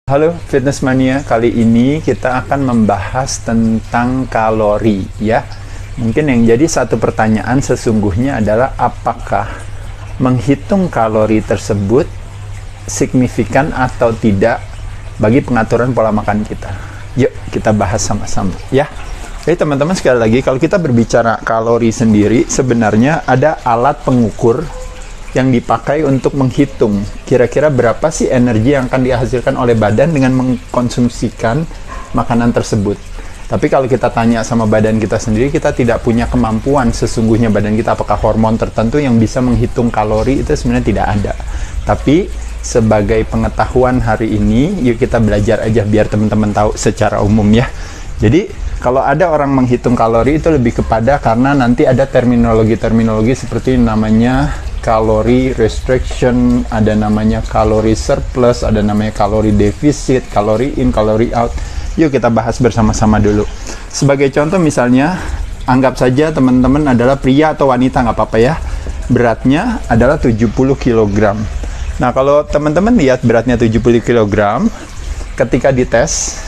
Halo Fitness Mania, kali ini kita akan membahas tentang kalori ya. Mungkin yang jadi satu pertanyaan sesungguhnya adalah apakah menghitung kalori tersebut signifikan atau tidak bagi pengaturan pola makan kita. Yuk kita bahas sama-sama ya. Jadi teman-teman sekali lagi, kalau kita berbicara kalori sendiri, sebenarnya ada alat pengukur yang dipakai untuk menghitung kira-kira berapa sih energi yang akan dihasilkan oleh badan dengan mengkonsumsikan makanan tersebut. Tapi kalau kita tanya sama badan kita sendiri, kita tidak punya kemampuan sesungguhnya badan kita, apakah hormon tertentu yang bisa menghitung kalori, itu sebenarnya tidak ada. Tapi sebagai pengetahuan hari ini, yuk kita belajar aja biar teman-teman tahu secara umum ya. Jadi kalau ada orang menghitung kalori itu lebih kepada karena nanti ada terminologi-terminologi seperti namanya kalori restriction, ada namanya kalori surplus, ada namanya kalori defisit, kalori in, kalori out. Yuk kita bahas bersama-sama dulu. Sebagai contoh misalnya, anggap saja teman-teman adalah pria atau wanita, nggak apa-apa ya. Beratnya adalah 70 kg. Nah kalau teman-teman lihat beratnya 70 kg, ketika dites,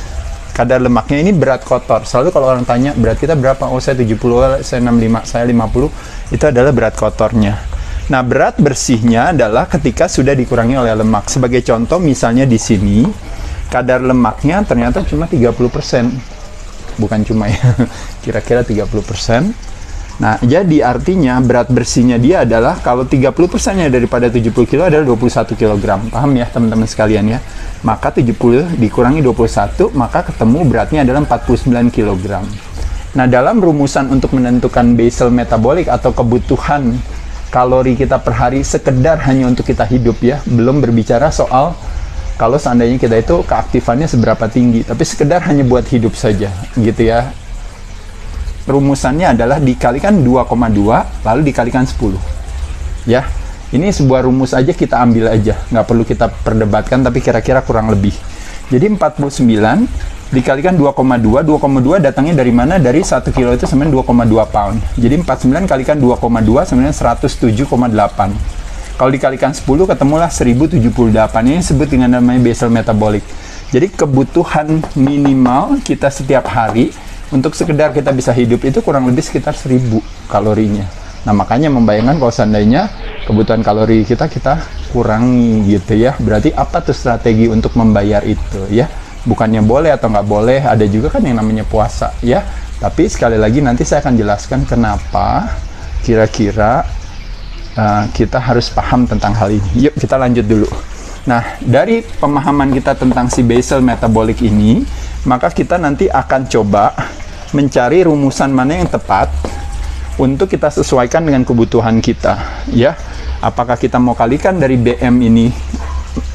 kadar lemaknya ini berat kotor. Selalu kalau orang tanya, berat kita berapa? Oh saya 70, saya 65, saya 50. Itu adalah berat kotornya. Nah, berat bersihnya adalah ketika sudah dikurangi oleh lemak. Sebagai contoh, misalnya di sini, kadar lemaknya ternyata cuma 30%. Bukan cuma ya, kira-kira 30%. Nah, jadi artinya berat bersihnya dia adalah, kalau 30%-nya daripada 70 kg adalah 21 kg. Paham ya teman-teman sekalian ya? Maka 70 dikurangi 21, maka ketemu beratnya adalah 49 kg. Nah, dalam rumusan untuk menentukan basal metabolic atau kebutuhan kalori kita per hari sekedar hanya untuk kita hidup ya, belum berbicara soal kalau seandainya kita itu keaktifannya seberapa tinggi, tapi sekedar hanya buat hidup saja gitu ya. Rumusannya adalah dikalikan 2,2 lalu dikalikan 10 ya. Ini sebuah rumus aja, kita ambil aja, nggak perlu kita perdebatkan, tapi kira-kira kurang lebih. Jadi 49 dikalikan 2,2, 2,2 datangnya dari mana? Dari 1 kilo itu sebenarnya 2,2 pound. Jadi 49 kalikan 2,2 sebenarnya 107,8. Kalau dikalikan 10 ketemulah 1078. Ini disebut dengan namanya basal metabolic. Jadi kebutuhan minimal kita setiap hari untuk sekedar kita bisa hidup itu kurang lebih sekitar 1000 kalorinya. Nah makanya membayangkan kalau seandainya kebutuhan kalori kita kurangi gitu ya. Berarti apa tuh strategi untuk membayar itu ya? Bukannya boleh atau nggak boleh, ada juga kan yang namanya puasa ya. Tapi sekali lagi nanti saya akan jelaskan kenapa kira-kira kita harus paham tentang hal ini. Yuk kita lanjut dulu. Nah dari pemahaman kita tentang si basal metabolic ini, maka kita nanti akan coba mencari rumusan mana yang tepat untuk kita sesuaikan dengan kebutuhan kita ya. Apakah kita mau kalikan dari BM ini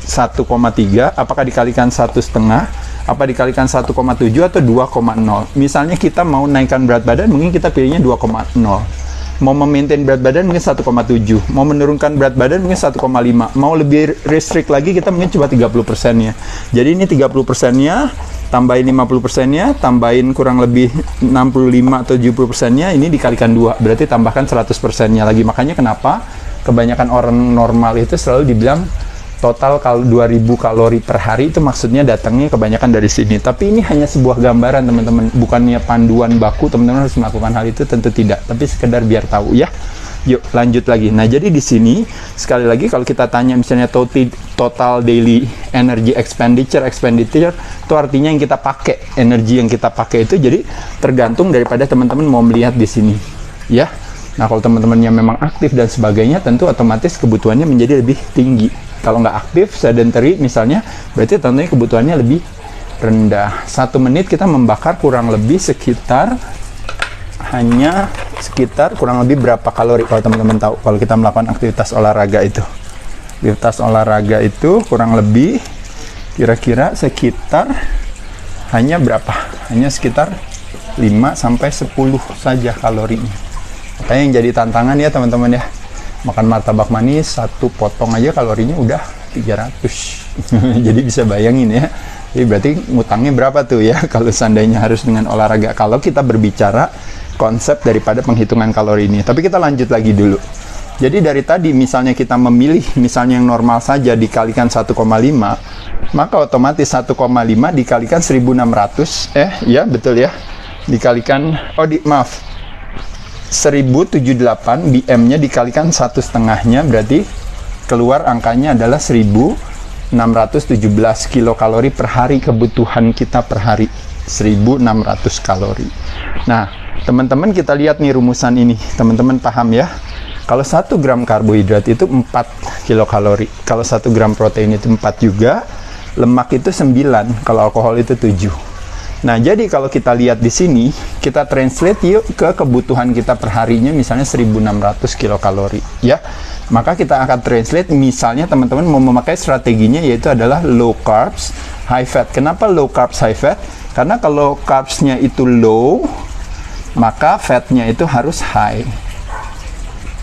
1,3, apakah dikalikan 1,5, apa dikalikan 1,7 atau 2,0. Misalnya kita mau naikkan berat badan, mungkin kita pilihnya 2,0. Mau memaintain berat badan mungkin 1,7. Mau menurunkan berat badan mungkin 1,5. Mau lebih restrict lagi, kita mungkin coba 30%-nya. Jadi ini 30%-nya, tambahin 50%-nya, tambahin kurang lebih 65 atau 70%-nya, ini dikalikan 2. Berarti tambahkan 100%-nya lagi. Makanya kenapa kebanyakan orang normal itu selalu dibilang total 2000 kalori per hari, itu maksudnya datangnya kebanyakan dari sini. Tapi ini hanya sebuah gambaran teman-teman, bukannya panduan baku teman-teman harus melakukan hal itu, tentu tidak, tapi sekedar biar tahu ya. Yuk lanjut lagi. Nah jadi di sini sekali lagi kalau kita tanya misalnya total daily energy expenditure itu artinya yang kita pakai, energi yang kita pakai itu, jadi tergantung daripada teman-teman mau melihat di sini ya. Nah kalau teman-temannya memang aktif dan sebagainya, tentu otomatis kebutuhannya menjadi lebih tinggi. Kalau nggak aktif, sedentary misalnya, berarti tentunya kebutuhannya lebih rendah. 1 menit kita membakar kurang lebih sekitar kurang lebih berapa kalori kalau teman-teman tahu, kalau kita melakukan aktivitas olahraga itu. Aktivitas olahraga itu kurang lebih kira-kira sekitar hanya berapa? Hanya sekitar 5-10 saja kalorinya. Makanya yang jadi tantangan ya teman-teman ya, makan martabak manis 1 potong aja kalorinya udah 300. Jadi bisa bayangin ya. Jadi berarti ngutangnya berapa tuh ya kalau seandainya harus dengan olahraga, kalau kita berbicara konsep daripada penghitungan kalori ini. Tapi kita lanjut lagi dulu. Jadi dari tadi misalnya kita memilih misalnya yang normal saja dikalikan 1,5, maka otomatis 1,5 dikalikan 1600, ya betul ya, dikalikan, maaf, 1078 BM-nya dikalikan 1/2-nya, berarti keluar angkanya adalah 1617 kilokalori per hari kebutuhan kita per hari. 1600 kalori. Nah, teman-teman kita lihat nih rumusan ini, teman-teman paham ya? Kalau 1 gram karbohidrat itu 4 kilokalori. Kalau 1 gram protein itu 4 juga. Lemak itu 9. Kalau alkohol itu 7. Nah, jadi kalau kita lihat di sini, kita translate yuk ke kebutuhan kita per harinya misalnya 1600 kilokalori, ya. Maka kita akan translate, misalnya teman-teman mau memakai strateginya yaitu adalah low carbs, high fat. Kenapa low carbs, high fat? Karena kalau carbs-nya itu low, maka fat-nya itu harus high.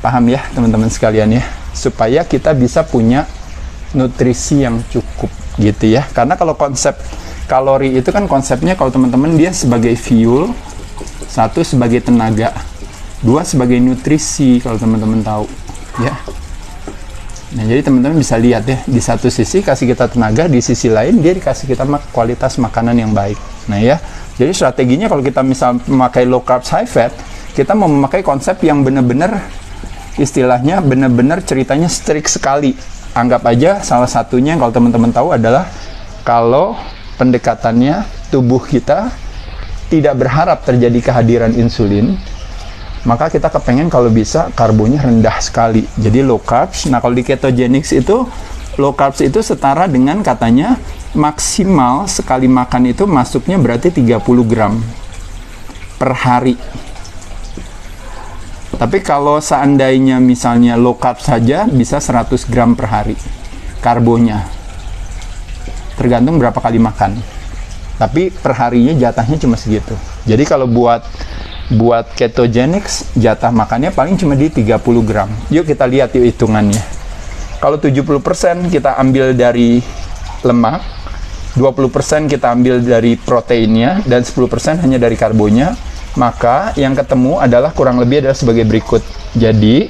Paham ya teman-teman sekalian ya, supaya kita bisa punya nutrisi yang cukup gitu ya. Karena kalau konsep kalori itu kan konsepnya kalau teman-teman dia sebagai fuel, 1 sebagai tenaga, 2 sebagai nutrisi kalau teman-teman tahu ya. Nah, jadi teman-teman bisa lihat ya, di satu sisi kasih kita tenaga, di sisi lain dia dikasih kita kualitas makanan yang baik. Nah ya, jadi strateginya kalau kita misal memakai low carbs high fat, kita mau memakai konsep yang benar-benar istilahnya benar-benar ceritanya strict sekali. Anggap aja salah satunya kalau teman-teman tahu adalah kalau pendekatannya tubuh kita tidak berharap terjadi kehadiran insulin, maka kita kepengen kalau bisa karbonya rendah sekali. Jadi low carbs. Nah, kalau di ketogenics itu low carbs itu setara dengan katanya maksimal sekali makan itu masuknya berarti 30 gram per hari. Tapi kalau seandainya misalnya low carb saja bisa 100 gram per hari karbonya. Tergantung berapa kali makan. Tapi per harinya jatahnya cuma segitu. Jadi kalau buat ketogenics jatah makannya paling cuma di 30 gram. Yuk kita lihat yuk hitungannya. Kalau 70% kita ambil dari lemak, 20% kita ambil dari proteinnya, dan 10% hanya dari karbonya, maka yang ketemu adalah kurang lebih adalah sebagai berikut. Jadi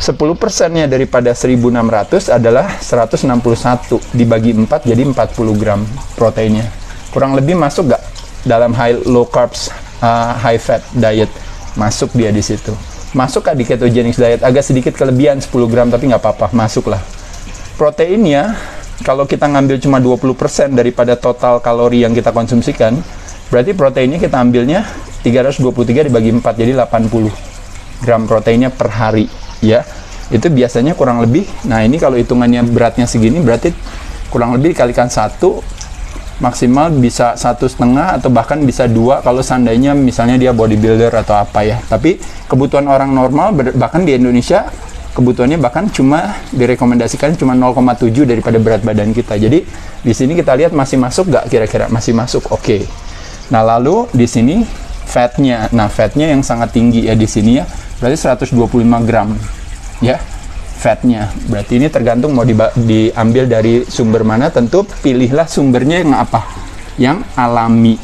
10%-nya daripada 1600 adalah 161 dibagi 4 jadi 40 gram proteinnya. Kurang lebih masuk gak dalam low carbs high fat diet? Masuk dia di situ. Masuk gak di ketogenic diet? Agak sedikit kelebihan 10 gram tapi nggak apa-apa, masuklah. Proteinnya kalau kita ngambil cuma 20% daripada total kalori yang kita konsumsikan, berarti proteinnya kita ambilnya 323 dibagi 4 jadi 80 gram proteinnya per hari ya. Itu biasanya kurang lebih, nah ini kalau hitungannya beratnya segini berarti kurang lebih dikalikan 1, maksimal bisa 1,5 atau bahkan bisa 2 kalau seandainya misalnya dia bodybuilder atau apa ya. Tapi kebutuhan orang normal bahkan di Indonesia kebutuhannya bahkan cuma direkomendasikan cuma 0,7 daripada berat badan kita. Jadi di sini kita lihat masih masuk nggak kira-kira? Masih masuk, oke. Nah lalu di sini fatnya, nah fatnya yang sangat tinggi ya di sini ya, berarti 125 gram ya fatnya. Berarti ini tergantung mau diambil dari sumber mana. Tentu pilihlah sumbernya yang apa, yang alami,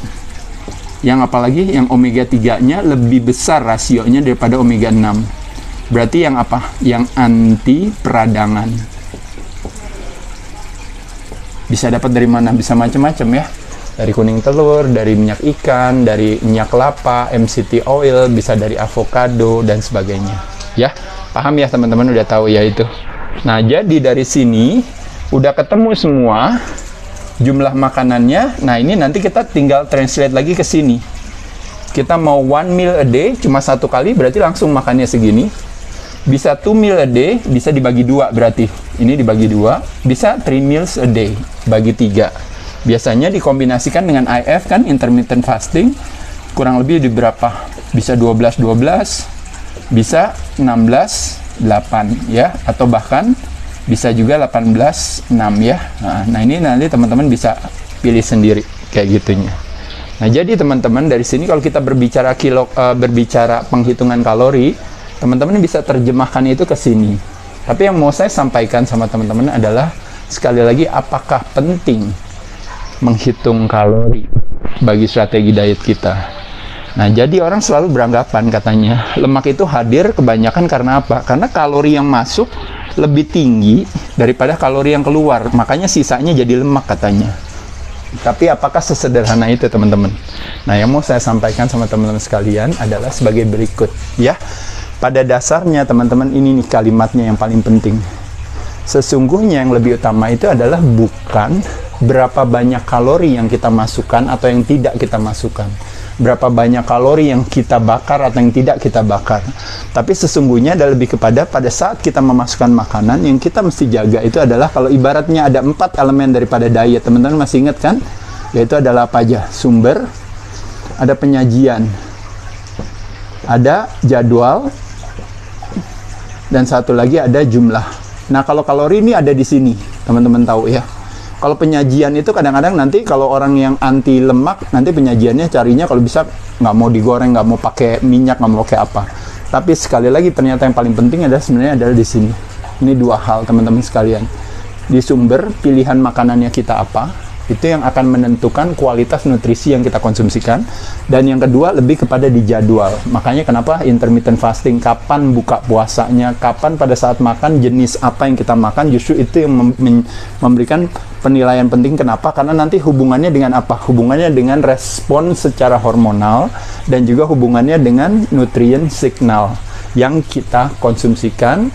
yang apalagi yang omega 3 nya lebih besar rasionya daripada omega 6. Berarti yang apa, yang anti peradangan. Bisa dapat dari mana? Bisa macam-macam ya, dari kuning telur, dari minyak ikan, dari minyak kelapa, MCT oil, bisa dari avocado dan sebagainya. Ya, paham ya teman-teman, udah tahu ya itu. Nah, jadi dari sini udah ketemu semua jumlah makanannya. Nah, ini nanti kita tinggal translate lagi ke sini. Kita mau 1 meal a day, cuma 1 kali, berarti langsung makannya segini. Bisa 2 meal a day, bisa dibagi 2 berarti. Ini dibagi 2, bisa 3 meals a day, bagi 3. Biasanya dikombinasikan dengan IF kan, intermittent fasting, kurang lebih di berapa? Bisa 12-12, bisa 16-8 ya, atau bahkan bisa juga 18-6 ya. Nah ini nanti teman-teman bisa pilih sendiri kayak gitunya. Nah jadi teman-teman dari sini kalau kita berbicara berbicara penghitungan kalori, teman-teman bisa terjemahkan itu ke sini. Tapi yang mau saya sampaikan sama teman-teman adalah sekali lagi, apakah penting menghitung kalori bagi strategi diet kita? Nah, jadi orang selalu beranggapan katanya lemak itu hadir kebanyakan karena apa? Karena kalori yang masuk lebih tinggi daripada kalori yang keluar, makanya sisanya jadi lemak katanya. Tapi apakah sesederhana itu, teman-teman? Nah, yang mau saya sampaikan sama teman-teman sekalian adalah sebagai berikut, ya. Pada dasarnya, teman-teman, ini nih kalimatnya yang paling penting. Sesungguhnya yang lebih utama itu adalah bukan berapa banyak kalori yang kita masukkan atau yang tidak kita masukkan, berapa banyak kalori yang kita bakar atau yang tidak kita bakar. Tapi sesungguhnya adalah lebih kepada pada saat kita memasukkan makanan, yang kita mesti jaga itu adalah, kalau ibaratnya ada 4 elemen daripada diet, teman-teman masih ingat kan? Yaitu adalah apa aja? Sumber, ada penyajian, ada jadwal, dan satu lagi ada jumlah. Nah, kalau kalori ini ada di sini, teman-teman tahu ya. Kalau penyajian itu kadang-kadang nanti kalau orang yang anti lemak, nanti penyajiannya carinya kalau bisa nggak mau digoreng, nggak mau pakai minyak, nggak mau pakai apa. Tapi sekali lagi ternyata yang paling penting adalah sebenarnya adalah di sini. Ini 2 hal, teman-teman sekalian. Di sumber, pilihan makanannya kita apa, itu yang akan menentukan kualitas nutrisi yang kita konsumsikan. Dan yang kedua, lebih kepada di jadwal. Makanya kenapa intermittent fasting, kapan buka puasanya, kapan pada saat makan, jenis apa yang kita makan, justru itu yang memberikan penilaian penting. Kenapa? Karena nanti hubungannya dengan apa? Hubungannya dengan respon secara hormonal, dan juga hubungannya dengan nutrien signal yang kita konsumsikan.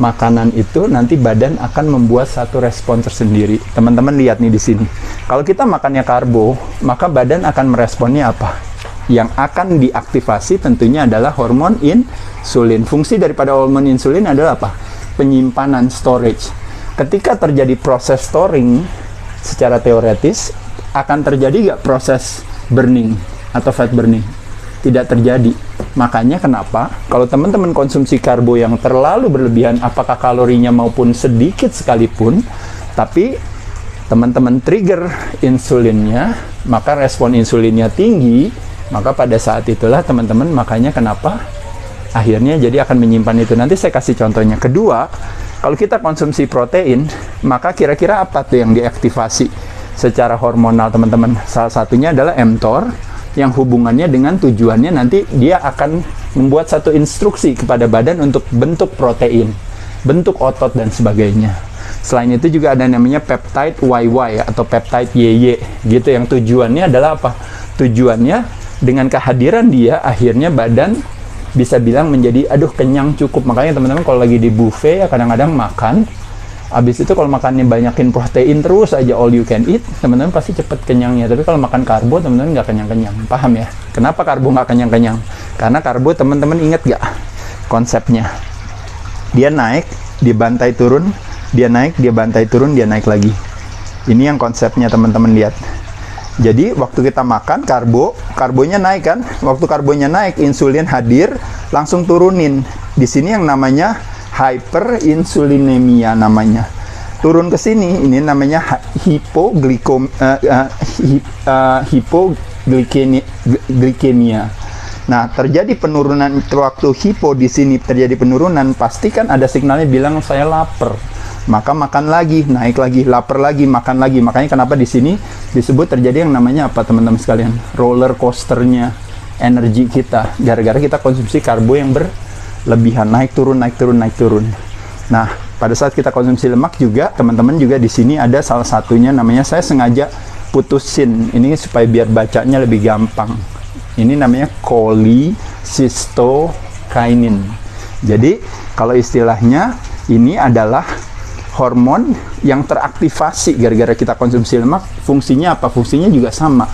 Makanan itu nanti badan akan membuat satu respon tersendiri. Teman-teman lihat nih di sini. Kalau kita makannya karbo, maka badan akan meresponnya apa? Yang akan diaktifasi tentunya adalah hormon insulin. Fungsi daripada hormon insulin adalah apa? Penyimpanan, storage. Ketika terjadi proses storing, secara teoretis akan terjadi nggak proses burning atau fat burning? Tidak terjadi. Makanya kenapa kalau teman-teman konsumsi karbo yang terlalu berlebihan, apakah kalorinya maupun sedikit sekalipun, tapi teman-teman trigger insulinnya, maka respon insulinnya tinggi, maka pada saat itulah teman-teman, makanya kenapa akhirnya jadi akan menyimpan itu. Nanti saya kasih contohnya. Kedua, kalau kita konsumsi protein, maka kira-kira apa tuh yang diaktifasi secara hormonal, teman-teman? Salah satunya adalah mTOR, yang hubungannya dengan tujuannya nanti dia akan membuat satu instruksi kepada badan untuk bentuk protein, bentuk otot, dan sebagainya. Selain itu juga ada namanya peptide YY atau peptide YY gitu, yang tujuannya adalah apa? Tujuannya dengan kehadiran dia, akhirnya badan bisa bilang menjadi, aduh kenyang cukup. Makanya teman-teman kalau lagi di buffet ya kadang-kadang makan, habis itu kalau makannya banyakin protein terus aja, all you can eat, teman-teman pasti cepet kenyangnya. Tapi kalau makan karbo, teman-teman nggak kenyang-kenyang. Paham ya? Kenapa karbo nggak kenyang-kenyang? Karena karbo, teman-teman ingat nggak konsepnya? Dia naik, dia bantai turun, dia naik, dia bantai turun, dia naik lagi. Ini yang konsepnya, teman-teman lihat. Jadi waktu kita makan karbonya naik kan? Waktu karbonya naik, insulin hadir, langsung turunin. Di sini yang namanya hyperinsulinemia namanya. Turun ke sini, ini namanya hipoglikemia. Nah, terjadi penurunan waktu hipo di sini terjadi penurunan, pastikan ada signalnya bilang saya lapar. Maka makan lagi, naik lagi, lapar lagi, makan lagi. Makanya kenapa di sini disebut terjadi yang namanya apa, teman-teman sekalian? Roller coasternya energi kita, gara-gara kita konsumsi karbo yang berlebihan, naik turun, naik turun, naik turun. Nah, pada saat kita konsumsi lemak juga, teman-teman juga di sini ada salah satunya namanya, saya sengaja putusin ini supaya biar bacanya lebih gampang. Ini namanya cholecystokinin. Jadi, kalau istilahnya ini adalah hormon yang teraktivasi gara-gara kita konsumsi lemak. Fungsinya apa? Fungsinya juga sama.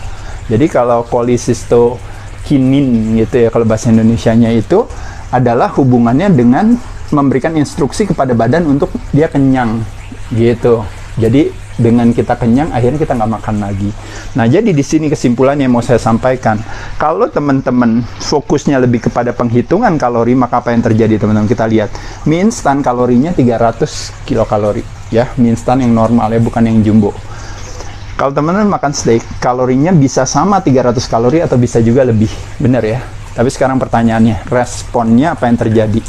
Jadi kalau cholecystokinin gitu ya, kalau bahasa Indonesianya itu adalah hubungannya dengan memberikan instruksi kepada badan untuk dia kenyang gitu. Jadi dengan kita kenyang, akhirnya kita nggak makan lagi. Nah, jadi di sini kesimpulan yang mau saya sampaikan, kalau teman-teman fokusnya lebih kepada penghitungan kalori, maka apa yang terjadi, teman-teman? Kita lihat mie instan kalorinya 300 kilokalori ya, mie instan yang normal ya, bukan yang jumbo. Kalau teman-teman makan steak, kalorinya bisa sama 300 kalori atau bisa juga lebih, benar ya. Tapi sekarang pertanyaannya, responnya apa yang terjadi?